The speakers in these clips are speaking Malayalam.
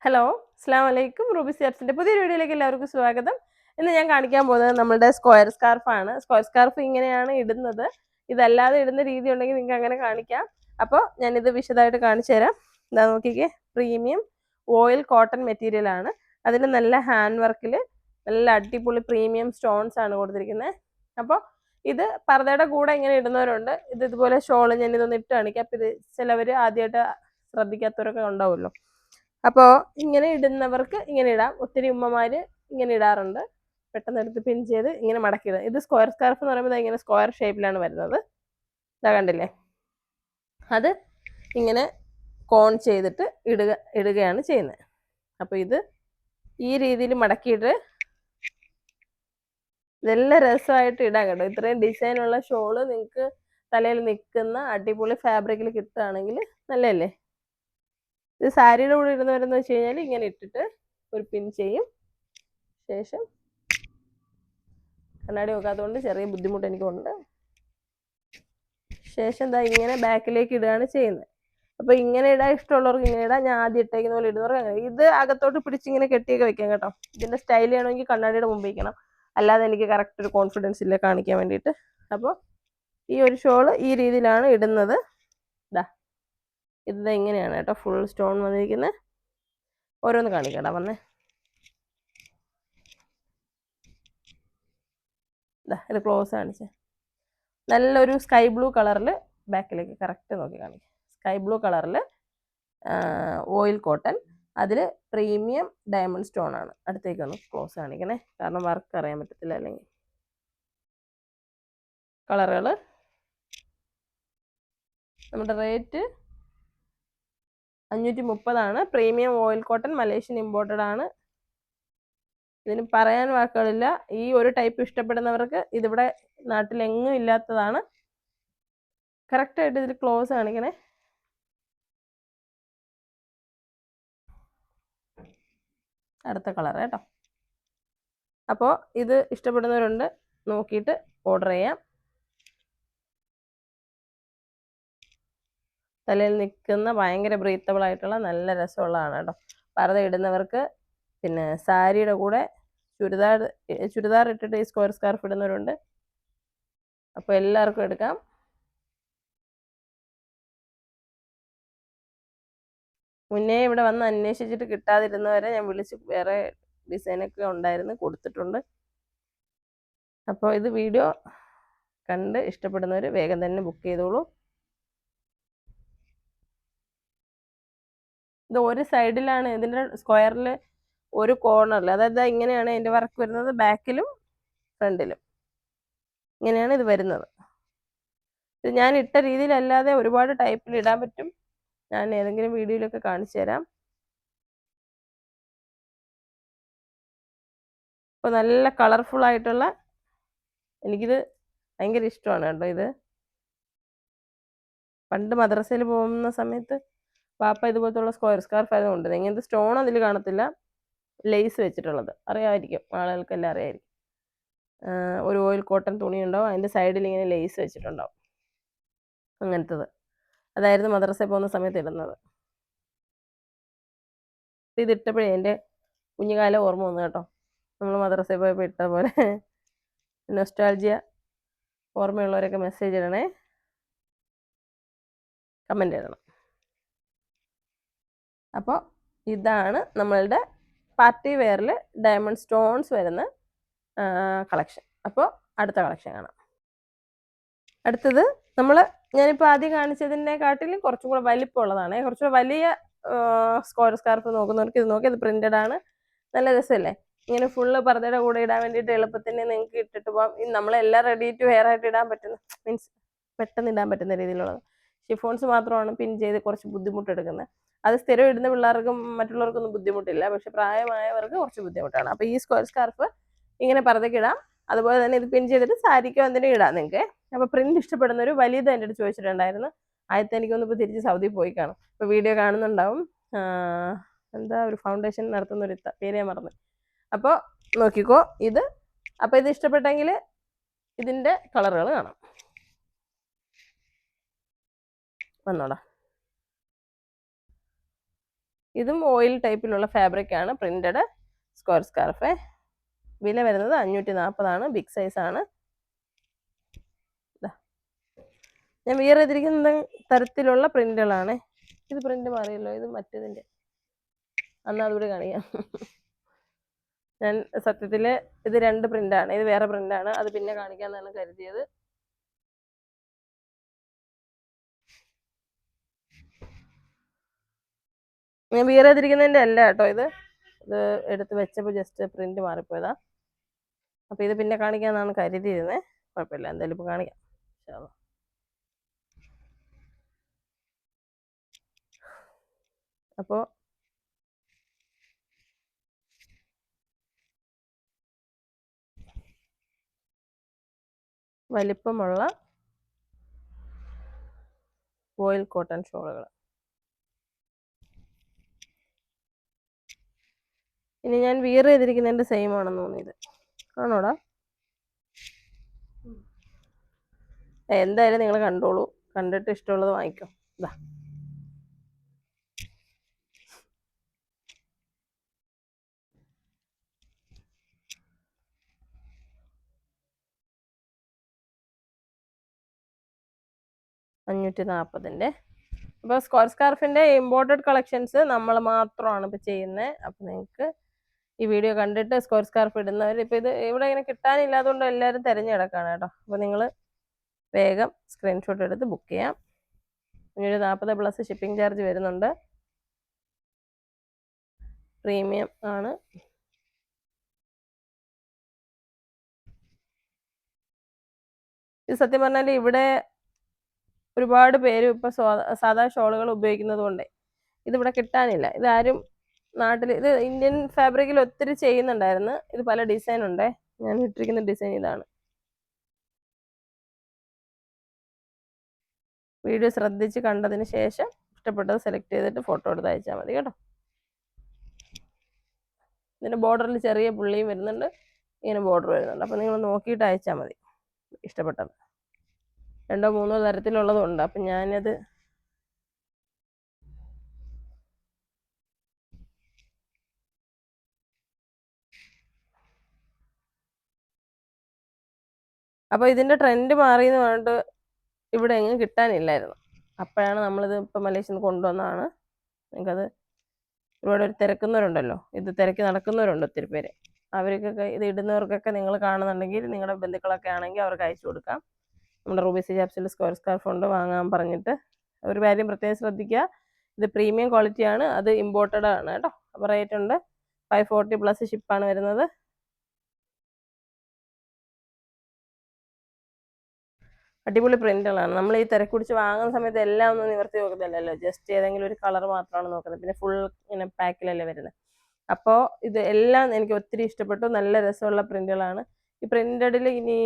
ഹലോ, അസ്സലാമു അലൈക്കും. റൂബി സിയാർസിന്റെ പുതിയൊരു വീഡിയോയിലേക്ക് എല്ലാവർക്കും സ്വാഗതം. ഇന്ന് ഞാൻ കാണിക്കാൻ പോകുന്നത് നമ്മുടെ സ്ക്വയർ സ്കാർഫാണ്. സ്ക്വയർ സ്കാർഫ് ഇങ്ങനെയാണ് ഇടുന്നത്. ഇതല്ലാതെ ഇടുന്ന രീതി ഉണ്ടെങ്കിൽ നിങ്ങൾക്ക് അങ്ങനെ കാണിക്കാം. അപ്പോൾ ഞാനിത് വിശദമായിട്ട് കാണിച്ചു തരാം. ഇതാ നോക്കിക്കേ, പ്രീമിയം ഓയിൽ കോട്ടൺ മെറ്റീരിയൽ ആണ്. അതിന് നല്ല ഹാൻഡ് വർക്കിൽ നല്ല അടിപൊളി പ്രീമിയം സ്റ്റോൺസ് ആണ് കൊടുത്തിരിക്കുന്നത്. അപ്പോൾ ഇത് പർദ്ദയുടെ കൂടെ ഇങ്ങനെ ഇടുന്നവരുണ്ട്. ഇതുപോലെ ഷോള് ഞാൻ ഇതൊന്ന് ഇട്ട് കാണിക്കാം. അപ്പോൾ ഇത് ചിലവർ ആദ്യമായിട്ട് ശ്രദ്ധിക്കാത്തവരൊക്കെ ഉണ്ടാവുമല്ലോ. അപ്പോൾ ഇങ്ങനെ ഇടുന്നവർക്ക് ഇങ്ങനെ ഇടാം. ഒത്തിരി ഉമ്മമാര് ഇങ്ങനെ ഇടാറുണ്ട്. പെട്ടെന്ന് എടുത്ത് പിൻ ചെയ്ത് ഇങ്ങനെ മടക്കിയിടുക. ഇത് സ്ക്വയർ സ്കാർഫ് എന്ന് പറയുമ്പോൾ ഇങ്ങനെ സ്ക്വയർ ഷേപ്പിലാണ് വരുന്നത്. ഇതാ കണ്ടില്ലേ, അത് ഇങ്ങനെ കോൺ ചെയ്തിട്ട് ഇടുകയാണ് ചെയ്യുന്നത്. അപ്പോൾ ഇത് ഈ രീതിയിൽ മടക്കിയിട്ട് ഇതെല്ലാം രസമായിട്ട് ഇടാൻ കേട്ടോ. ഇത്രയും ഡിസൈനുള്ള ഷോള് നിങ്ങൾക്ക് തലയിൽ നിൽക്കുന്ന അടിപൊളി ഫാബ്രിക്കിൽ കിട്ടുകയാണെങ്കിൽ നല്ലതല്ലേ. ഇത് സാരിയുടെ കൂടെ ഇടുന്നവരെന്ന് വെച്ച് കഴിഞ്ഞാൽ ഇങ്ങനെ ഇട്ടിട്ട് ഒരു പിൻ ചെയ്യും. ശേഷം കണ്ണാടി നോക്കാത്തതുകൊണ്ട് ചെറിയ ബുദ്ധിമുട്ട് എനിക്കുണ്ട്. ശേഷം എന്താ ഇങ്ങനെ ബാക്കിലേക്ക് ഇടുകയാണ് ചെയ്യുന്നത്. അപ്പോൾ ഇങ്ങനെ ഇടാൻ ഇഷ്ടമുള്ളവർക്ക് ഇങ്ങനെ ഇടാം. ഞാൻ ആദ്യം ഇട്ടേക്കുന്ന പോലെ ഇടുന്നവർക്ക് അങ്ങനെ. ഇത് അകത്തോട്ട് പിടിച്ചിങ്ങനെ കെട്ടിയൊക്കെ വെക്കാം കേട്ടോ. ഇതിൻ്റെ സ്റ്റൈൽ ചെയ്യണമെങ്കിൽ കണ്ണാടിയുടെ മുമ്പ് വയ്ക്കണം. അല്ലാതെ എനിക്ക് കറക്റ്റ് ഒരു കോൺഫിഡൻസ് ഇല്ല കാണിക്കാൻ വേണ്ടിയിട്ട്. അപ്പോൾ ഈ ഒരു ഷോള് ഈ രീതിയിലാണ് ഇടുന്നത്. ഇതാ ഇത് ഇങ്ങനെയാണ് കേട്ടോ, ഫുൾ സ്റ്റോൺ വന്നിരിക്കുന്നത്. ഓരോന്ന് കാണിക്കട്ടാ വന്നേ. ഇത് ക്ലോസ് കാണിച്ചേ. നല്ലൊരു സ്കൈ ബ്ലൂ കളറിൽ ബാക്കിലേക്ക് കറക്റ്റ് നോക്കി കാണിക്കാം. സ്കൈ ബ്ലൂ കളറിൽ ഓയിൽ കോട്ടൺ, അതിൽ പ്രീമിയം ഡയമണ്ട് സ്റ്റോൺ ആണ്. അടുത്തേക്ക് ഒന്ന് ക്ലോസ് കാണിക്കണേ, കാരണം വർക്ക് അറിയാൻ പറ്റത്തില്ല അല്ലെങ്കിൽ. കളറുകൾ നമ്മുടെ rate 530 premium oil cotton, Malaysian imported ആണ്. ഇതിന് പറയാൻ വാക്കുകളില്ല. ഈ ഒരു ടൈപ്പ് ഇഷ്ടപ്പെടുന്നവർക്ക് ഇതിവിടെ നാട്ടിലെങ്ങും ഇല്ലാത്തതാണ്. കറക്റ്റായിട്ട് ഇതിൽ ക്ലോസ് കാണിക്കണേ. അടുത്ത കളർ കേട്ടോ. അപ്പോൾ ഇത് ഇഷ്ടപ്പെടുന്നവരുണ്ട്, നോക്കിയിട്ട് ഓർഡർ ചെയ്യാം. തലയിൽ നിൽക്കുന്ന ഭയങ്കര ബ്രീത്തബിൾ ആയിട്ടുള്ള നല്ല രസമുള്ളതാണ് കേട്ടോ. പർദ്ദ ഇടുന്നവർക്ക്, പിന്നെ സാരിയുടെ കൂടെ ചുരിദാർ ഇട്ടിട്ട് ഈ സ്ക്വയർ സ്കാർഫ് ഇടുന്നവരുണ്ട്. അപ്പോൾ എല്ലാവർക്കും എടുക്കാം. മുന്നേ ഇവിടെ വന്ന് അന്വേഷിച്ചിട്ട് കിട്ടാതിരുന്നവരെ ഞാൻ വിളിച്ച് വേറെ ഡിസൈനൊക്കെ ഉണ്ടായിരുന്നു കൊടുത്തിട്ടുണ്ട്. അപ്പോൾ ഇത് വീഡിയോ കണ്ട് ഇഷ്ടപ്പെടുന്നവർ വേഗം തന്നെ ബുക്ക് ചെയ്തോളൂ. ഇത് ഒരു സൈഡിലാണ്, ഇതിൻ്റെ സ്ക്വയറിൽ ഒരു കോർണറിൽ, അതായത് ഇങ്ങനെയാണ് ഇതിൻ്റെ വർക്ക് വരുന്നത്. ബാക്കിലും ഫ്രണ്ടിലും ഇങ്ങനെയാണ് ഇത് വരുന്നത്. ഇത് ഞാൻ ഇട്ട രീതിയിലല്ലാതെ ഒരുപാട് ടൈപ്പിൽ ഇടാൻ പറ്റും. ഞാൻ ഏതെങ്കിലും വീഡിയോയിലൊക്കെ കാണിച്ചു തരാം. അപ്പോൾ നല്ല കളർഫുൾ ആയിട്ടുള്ള, എനിക്കിത് ഭയങ്കര ഇഷ്ടമാണ് കേട്ടോ. ഇത് പണ്ട് മദ്രസയിൽ പോകുന്ന സമയത്ത് പാപ്പ ഇതുപോലത്തുള്ള സ്ക്വയർ സ്കാർഫ് ആയതുകൊണ്ട് ഇങ്ങനത്തെ സ്റ്റോൺ അതിൽ കാണത്തില്ല, ലേസ് വെച്ചിട്ടുള്ളത്. അറിയാമായിരിക്കും, ആളുകൾക്കെല്ലാം അറിയാമായിരിക്കും. ഒരു ഓയിൽ കോട്ടൺ തുണി ഉണ്ടാവും, അതിൻ്റെ സൈഡിൽ ഇങ്ങനെ ലേസ് വെച്ചിട്ടുണ്ടാവും. അങ്ങനത്തത് അതായിരുന്നു മദ്രസയിൽ പോകുന്ന സമയത്ത് ഇടുന്നത്. ഇതിട്ടപ്പോഴേ എൻ്റെ കുഞ്ഞുകാലം ഓർമ്മ വന്നു കേട്ടോ. നമ്മൾ മദ്രസയിൽ പോയപ്പോൾ ഇട്ട പോലെ. നൊസ്റ്റാൾജിയ ഓർമ്മയുള്ളവരൊക്കെ മെസ്സേജ് ഇടണേ, കമൻ്റ് ഇടണം. അപ്പോൾ ഇതാണ് നമ്മളുടെ പാർട്ടി വെയറിൽ ഡയമണ്ട് സ്റ്റോൺസ് വരുന്ന കളക്ഷൻ. അപ്പോൾ അടുത്ത കളക്ഷൻ കാണാം. അടുത്തത് ഞാനിപ്പോൾ ആദ്യം കാണിച്ചതിനെക്കാട്ടിലും കുറച്ചും കൂടെ വലിപ്പമുള്ളതാണ്. കുറച്ചുകൂടെ വലിയ സ്ക്വയർ സ്കാർഫ് നോക്കുന്നവർക്ക് ഇത് നോക്കി. ഇത് പ്രിന്റഡ് ആണ്, നല്ല രസമല്ലേ. ഇങ്ങനെ ഫുള്ള് പർദ്ദയുടെ കൂടെ ഇടാൻ വേണ്ടിയിട്ട് എളുപ്പത്തിന് നിങ്ങൾക്ക് ഇട്ടിട്ട് പോകാം. നമ്മളെല്ലാം റെഡി ടു വെയർ ആയിട്ട് ഇടാൻ പറ്റുന്ന, മീൻസ് പെട്ടെന്ന് ഇടാൻ പറ്റുന്ന രീതിയിലുള്ളത്. ഷിഫോൺസ് മാത്രമാണ് പിൻ ചെയ്ത് കുറച്ച് ബുദ്ധിമുട്ടെടുക്കുന്നത്. അത് സ്ഥിരം ഇടുന്ന പിള്ളേർക്കും മറ്റുള്ളവർക്കൊന്നും ബുദ്ധിമുട്ടില്ല, പക്ഷെ പ്രായമായവർക്ക് കുറച്ച് ബുദ്ധിമുട്ടാണ്. അപ്പോൾ ഈ സ്ക്വയർ സ്കാർഫ് ഇങ്ങനെ പർദ്ദയ്ക്ക് ഇടാം. അതുപോലെ തന്നെ ഇത് പിൻ ചെയ്തിട്ട് സാരിക്കോ എന്തിനും ഇടാം നിങ്ങൾക്ക്. അപ്പോൾ പ്രിന്റ് ഇഷ്ടപ്പെടുന്നവർ വലിയത് എൻ്റെ അടുത്ത് ചോദിച്ചിട്ടുണ്ടായിരുന്നു. ആദ്യത്തെ എനിക്കൊന്ന് ഇപ്പോൾ തിരിച്ച് സൗദി പോയി കാണും. ഇപ്പോൾ വീഡിയോ കാണുന്നുണ്ടാവും. എന്താ ഒരു ഫൗണ്ടേഷൻ നടത്തുന്നൊരു പേര് ഞാൻ മറന്നു. അപ്പോൾ നോക്കിക്കോ ഇത്. അപ്പോൾ ഇത് ഇഷ്ടപ്പെട്ടെങ്കിൽ ഇതിൻ്റെ കളറുകൾ കാണാം. വന്നോടാ. ഇതും ഓയിൽ ടൈപ്പിലുള്ള ഫാബ്രിക്കാണ്, പ്രിന്റഡ് സ്ക്വയർ സ്കാർഫ്. വില വരുന്നത് 540 ബിഗ് സൈസാണ്. ഞാൻ വിയർ ചെയ്തിരിക്കുന്ന തരത്തിലുള്ള പ്രിന്റുകളാണ്. ഇത് പ്രിന്റ് മാറിയല്ലോ, ഇത് മറ്റേതിൻ്റെ. അന്ന് അതുകൂടി കാണിക്കാം. ഞാൻ സത്യത്തിൽ ഇത് 2 പ്രിന്റാണ്, ഇത് വേറെ പ്രിന്റാണ്, അത് പിന്നെ കാണിക്കാമെന്നാണ് കരുതിയത്. ഞാൻ വിയർ ചെയ്തിരിക്കുന്നതിൻ്റെ അല്ല കേട്ടോ ഇത് എടുത്ത് വെച്ചപ്പോൾ ജസ്റ്റ് പ്രിന്റ് മാറിപ്പോയതാ. അപ്പോൾ ഇത് പിന്നെ കാണിക്കാമെന്നാണ് കരുതിയിരുന്നത്. കുഴപ്പമില്ല, എന്തായാലും ഇപ്പോൾ കാണിക്കാം. അപ്പോൾ വലിപ്പമുള്ള വോയിൽ കോട്ടൺ ഷോളുകൾ. ഇനി ഞാൻ വിയർ ചെയ്തിരിക്കുന്നതിൻ്റെ സെയിം ആണെന്ന് തോന്നിയത്. ആണോടാ? എന്തായാലും നിങ്ങൾ കണ്ടോളൂ, കണ്ടിട്ട് ഇഷ്ടമുള്ളത് വാങ്ങിക്കോ. ഇതാ, $540. അപ്പോൾ സ്ക്വയർ സ്കാർഫിൻ്റെ ഇമ്പോർട്ടഡ് കളക്ഷൻസ് നമ്മൾ മാത്രമാണ് ഇപ്പോൾ ചെയ്യുന്നത്. അപ്പോൾ നിങ്ങൾക്ക് ഈ വീഡിയോ കണ്ടിട്ട് സ്ക്വയർ സ്കാർഫ് ഇടുന്നവർ ഇപ്പോൾ ഇത് ഇവിടെ ഇങ്ങനെ കിട്ടാനില്ലാത്തതുകൊണ്ട് എല്ലാവരും തിരഞ്ഞു കിടക്കുകയാണ് കേട്ടോ. അപ്പോൾ നിങ്ങൾ വേഗം സ്ക്രീൻഷോട്ട് എടുത്ത് ബുക്ക് ചെയ്യാം. 540 പ്ലസ് ഷിപ്പിംഗ് ചാർജ് വരുന്നുണ്ട്. പ്രീമിയം ആണ്. ഇത് സത്യം പറഞ്ഞാൽ ഇവിടെ ഒരുപാട് പേര് ഇപ്പോൾ സാധാ ഷോളുകൾ ഉപയോഗിക്കുന്നത് കൊണ്ട് ഇതിവിടെ കിട്ടാനില്ല. ഇതാരും നാട്ടിൽ, ഇത് ഇന്ത്യൻ ഫാബ്രിക്കിൽ ഒത്തിരി ചെയ്യുന്നുണ്ടായിരുന്നു. ഇത് പല ഡിസൈൻ ഉണ്ട്. ഞാൻ ഇട്ടിരിക്കുന്ന ഡിസൈൻ ഇതാണ്. വീഡിയോ ശ്രദ്ധിച്ച് കണ്ടതിന് ശേഷം ഇഷ്ടപ്പെട്ടത് സെലക്ട് ചെയ്തിട്ട് ഫോട്ടോ എടുത്ത് അയച്ചാൽ മതി കേട്ടോ. ഇതിൻ്റെ ബോർഡറിൽ ചെറിയ പുള്ളിയും വരുന്നുണ്ട്, ഇങ്ങനെ ബോർഡർ വരുന്നുണ്ട്. അപ്പോൾ നിങ്ങൾ നോക്കിയിട്ട് അയച്ചാൽ മതി ഇഷ്ടപ്പെട്ടത്. 2-3 തരത്തിലുള്ളതും ഉണ്ട്. അപ്പം ഞാനത് അപ്പോൾ ഇതിൻ്റെ ട്രെൻഡ് മാറിയെന്ന് പറഞ്ഞിട്ട് ഇവിടെ എങ്ങും കിട്ടാനില്ലായിരുന്നു. അപ്പോഴാണ് നമ്മളിത് ഇപ്പം മലേഷ്യയിൽ നിന്ന് കൊണ്ടുവന്നതാണ്. നിങ്ങൾക്കത് ഒരുപാട് തിരക്കുന്നവരുണ്ടല്ലോ, ഇത് തിരക്കി നടക്കുന്നവരുണ്ട് ഒത്തിരി പേര്. അവർക്കൊക്കെ ഇത് ഇടുന്നവർക്കൊക്കെ നിങ്ങൾ കാണുന്നുണ്ടെങ്കിൽ നിങ്ങളുടെ ബന്ധുക്കളൊക്കെ ആണെങ്കിൽ അവർക്ക് അയച്ചു കൊടുക്കാം. നമ്മുടെ റൂബീസി ജാപ്സിൽ സ്ക്വയർ സ്കാർഫ് ഉണ്ട് വാങ്ങാൻ പറഞ്ഞിട്ട്. ഒരു കാര്യം പ്രത്യേകം ശ്രദ്ധിക്കുക, ഇത് പ്രീമിയം ക്വാളിറ്റിയാണ്, അത് ഇമ്പോർട്ടഡ് ആണ് കേട്ടോ. അപ്പോൾ റേറ്റ് ഉണ്ട്. 540 പ്ലസ് ഷിപ്പാണ് വരുന്നത്. അടിപൊളി പ്രിന്റുകളാണ്. നമ്മൾ ഈ തിരക്ക് പിടിച്ച് വാങ്ങുന്ന സമയത്ത് എല്ലാം ഒന്നും നിവർത്തി നോക്കുന്നില്ലല്ലോ, ജസ്റ്റ് ഏതെങ്കിലും ഒരു കളർ മാത്രമാണ് നോക്കുന്നത്. പിന്നെ ഫുൾ ഇങ്ങനെ പാക്കിലല്ലേ വരുന്നത്. അപ്പോൾ ഇത് എല്ലാം എനിക്ക് ഒത്തിരി ഇഷ്ടപ്പെട്ടു. നല്ല രസമുള്ള പ്രിന്റുകളാണ്. ഈ പ്രിന്റഡിൽ ഇനി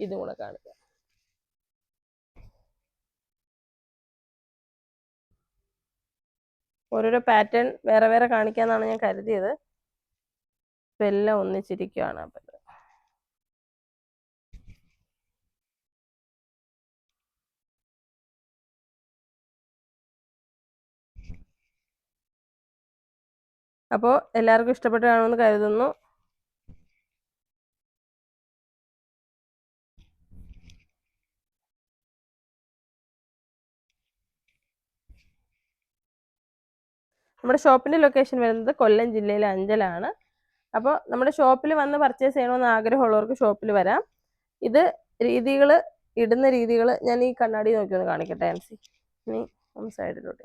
ഇതും കൂടെ കാണിക്കാം. ഓരോരോ പാറ്റേൺ വേറെ വേറെ കാണിക്കാമെന്നാണ് ഞാൻ കരുതിയത്. ഇപ്പം എല്ലാം ഒന്നിച്ചിരിക്കുകയാണ്. അപ്പം അപ്പോൾ എല്ലാവർക്കും ഇഷ്ടപ്പെട്ട് കാണുമെന്ന് കരുതുന്നു. നമ്മുടെ ഷോപ്പിൻ്റെ ലൊക്കേഷൻ വരുന്നത് കൊല്ലം ജില്ലയിലെ അഞ്ചലാണ്. അപ്പോൾ നമ്മുടെ ഷോപ്പിൽ വന്ന് പർച്ചേസ് ചെയ്യണമെന്ന് ആഗ്രഹമുള്ളവർക്ക് ഷോപ്പിൽ വരാം. ഇത് രീതികൾ, ഇടുന്ന രീതികൾ ഞാൻ ഈ കണ്ണാടി നോക്കി ഒന്ന് കാണിക്കട്ടെ. ആൻസി ഇനി ഒന്ന് സൈഡിലോട്ട്.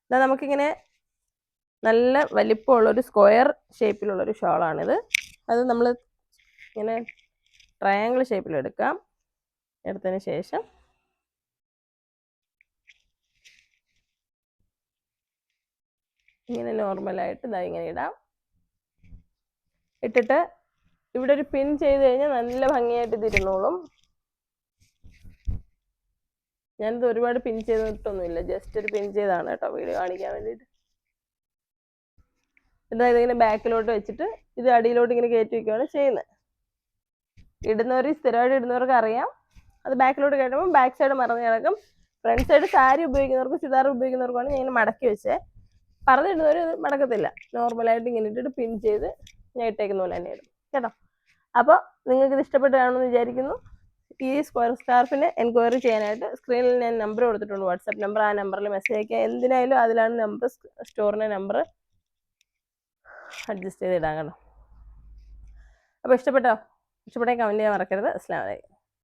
എന്നാൽ നമുക്കിങ്ങനെ നല്ല വലിപ്പമുള്ളൊരു സ്ക്വയർ ഷേപ്പിലുള്ളൊരു ഷോളാണിത്. അത് നമ്മൾ ഇങ്ങനെ ട്രയാങ്കിൾ ഷേപ്പിൽ എടുക്കാം. എടുത്തതിന് ശേഷം ഇങ്ങനെ നോർമലായിട്ട് ഇതാ ഇങ്ങനെ ഇടാം. ഇട്ടിട്ട് ഇവിടെ ഒരു പിൻ ചെയ്ത് കഴിഞ്ഞാൽ നല്ല ഭംഗിയായിട്ട് ഇത് ഇരുന്നോളും. ഞാനിത് ഒരുപാട് പിൻ ചെയ്തിട്ടൊന്നുമില്ല, ജസ്റ്റ് ഒരു പിൻ ചെയ്താണ് കേട്ടോ വീഡിയോ കാണിക്കാൻ വേണ്ടിയിട്ട്. ഇതാ ഇതിങ്ങനെ ബാക്കിലോട്ട് വെച്ചിട്ട് ഇത് അടിയിലോട്ട് ഇങ്ങനെ കയറ്റി വയ്ക്കുകയാണ് ചെയ്യുന്നത്. ഇടുന്നവർ, സ്ഥിരമായിട്ട് ഇടുന്നവർക്ക് അറിയാം. അത് ബാക്കിലോട്ട് കയറ്റുമ്പോൾ ബാക്ക് സൈഡ് മറന്നു കിടക്കും, ഫ്രണ്ട് സൈഡ് സാരി ഉപയോഗിക്കുന്നവർക്ക് ചുരിദാർ ഉപയോഗിക്കുന്നവർക്കാണ് ഞാൻ ഇങ്ങനെ മടക്കി വെച്ചേ. പറഞ്ഞിടുന്നവർ ഇത് മടക്കത്തില്ല, നോർമലായിട്ട് ഇങ്ങനെ ഇട്ടിട്ട് പിൻ ചെയ്ത് ഞാൻ ഇട്ടേക്കുന്ന പോലെ തന്നെ ഇടും കേട്ടോ. അപ്പോൾ നിങ്ങൾക്ക് ഇത് ഇഷ്ടപ്പെട്ട് കാണുമെന്ന് വിചാരിക്കുന്നു. ഈ സ്ക്വയർ സ്കാർഫിന് എൻക്വയറി ചെയ്യാനായിട്ട് സ്ക്രീനിൽ ഞാൻ നമ്പർ കൊടുത്തിട്ടുണ്ട്, വാട്സാപ്പ് നമ്പർ. ആ നമ്പറിൽ മെസ്സേജ് അയക്കുക. എന്തിനായാലും അതിലാണ് നമ്പർ, സ്റ്റോറിൻ്റെ നമ്പർ അഡ്ജസ്റ്റ് ചെയ്ത് ഇടാൻ കേട്ടോ. അപ്പോൾ ഇഷ്ടപ്പെട്ടെങ്കിൽ കമൻറ്റ് ചെയ്യാൻ മറക്കരുത്. അസ്സലാമു അലൈക്കും.